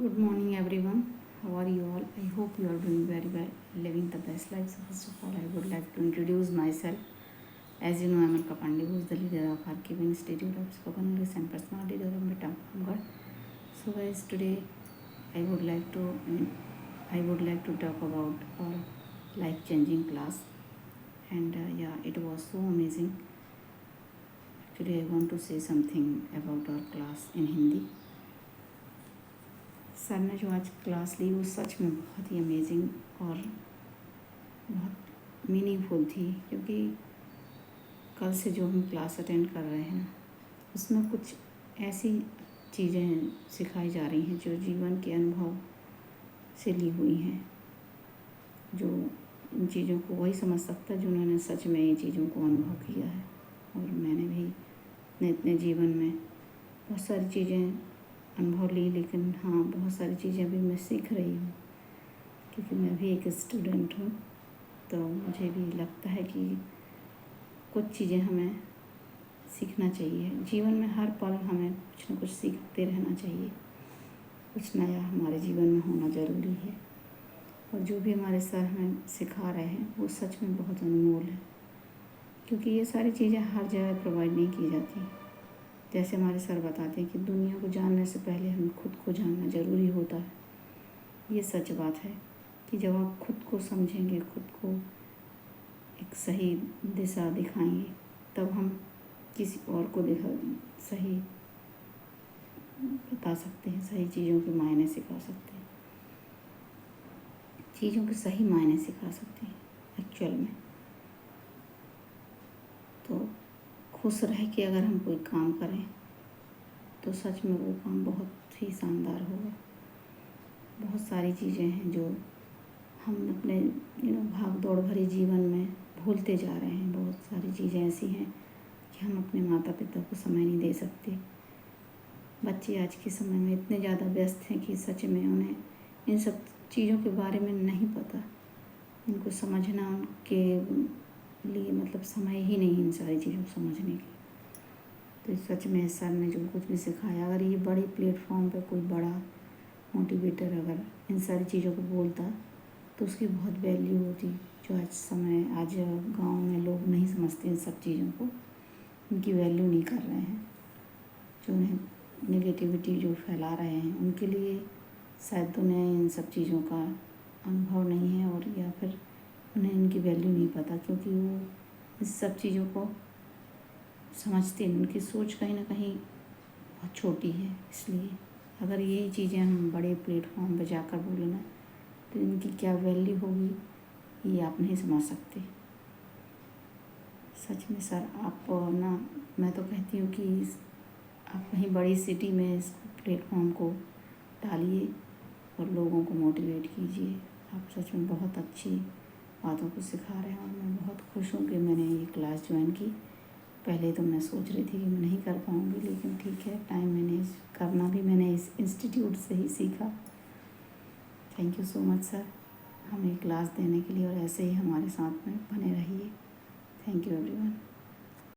Good morning, everyone. How are you all? I hope you are doing very well, living the best life. So, first of all, I would like to introduce myself. As you know, I'm Alka Pandey, who is the leader of Archive Institute of Spoken English and Personality Development at Amgar. So, guys, today I would like to talk about our life-changing class, and yeah, it was so amazing. Actually, I want to say something about our class in Hindi. Sir ने जो आज class ली वो सच में बहुत ही amazing और बहुत meaningful थी, क्योंकि कल से जो हम क्लास अटेंड कर रहे हैं उसमें कुछ ऐसी चीज़ें सिखाई जा रही हैं जो जीवन के अनुभव से ली हुई हैं। जो इन चीज़ों को वही समझ सकता है जिन्होंने सच में ये चीज़ों को अनुभव किया है। और मैंने भी अपने जीवन में बहुत सारी चीज़ें अनुभव ली, लेकिन हाँ, बहुत सारी चीज़ें अभी मैं सीख रही हूँ, क्योंकि मैं भी एक स्टूडेंट हूँ। तो मुझे भी लगता है कि कुछ चीज़ें हमें सीखना चाहिए। जीवन में हर पल हमें कुछ न कुछ सीखते रहना चाहिए। कुछ नया हमारे जीवन में होना ज़रूरी है, और जो भी हमारे सर हमें सिखा रहे हैं वो सच में बहुत अनमोल है, क्योंकि ये सारी चीज़ें हर जगह प्रोवाइड नहीं की जाती। जैसे हमारे सर बताते हैं कि दुनिया को जानने से पहले हमें खुद को जानना ज़रूरी होता है। ये सच बात है कि जब आप खुद को समझेंगे, खुद को एक सही दिशा दिखाएंगे, तब हम किसी और को सही बता सकते हैं, सही चीज़ों के मायने सिखा सकते हैं, चीज़ों के सही मायने सिखा सकते हैं एक्चुअल में। तो खुश रह के अगर हम कोई काम करें तो सच में वो काम बहुत ही शानदार होगा। बहुत सारी चीज़ें हैं जो हम अपने भाग दौड़ भरे जीवन में भूलते जा रहे हैं। बहुत सारी चीज़ें ऐसी हैं कि हम अपने माता पिता को समय नहीं दे सकते। बच्चे आज के समय में इतने ज़्यादा व्यस्त हैं कि सच में उन्हें इन सब चीज़ों के बारे में नहीं पता। इनको समझना उनके लिए मतलब समय ही नहीं इन सारी चीज़ों को समझने की। तो सच में सर ने जो कुछ भी सिखाया, अगर ये बड़े प्लेटफॉर्म पे कोई बड़ा मोटिवेटर अगर इन सारी चीज़ों को बोलता तो उसकी बहुत वैल्यू होती। जो आज गांव में लोग नहीं समझते इन सब चीज़ों को, उनकी वैल्यू नहीं कर रहे हैं, जो उन्हें नेगेटिविटी जो फैला रहे हैं, उनके लिए शायद उन्हें इन सब चीज़ों का अनुभव नहीं है, और या फिर उन्हें इनकी वैल्यू नहीं पता, क्योंकि वो इस सब चीज़ों को समझते हैं। उनकी सोच कहीं ना कहीं बहुत छोटी है। इसलिए अगर यही चीज़ें हम बड़े प्लेटफॉर्म पर जाकर बोले ना, तो इनकी क्या वैल्यू होगी ये आप नहीं समझ सकते। सच में सर, आप ना, मैं तो कहती हूँ कि आप कहीं बड़ी सिटी में इस प्लेटफॉर्म को डालिए और लोगों को मोटिवेट कीजिए। आप सच में बहुत अच्छी बातों को सिखा रहे हैं, और मैं बहुत खुश हूँ कि मैंने ये क्लास ज्वाइन की। पहले तो मैं सोच रही थी कि मैं नहीं कर पाऊँगी, लेकिन ठीक है, टाइम मैनेज करना भी मैंने इस इंस्टीट्यूट से ही सीखा। Thank you so much sir, हमें क्लास देने के लिए, और ऐसे ही हमारे साथ में बने रहिए। Thank you everyone.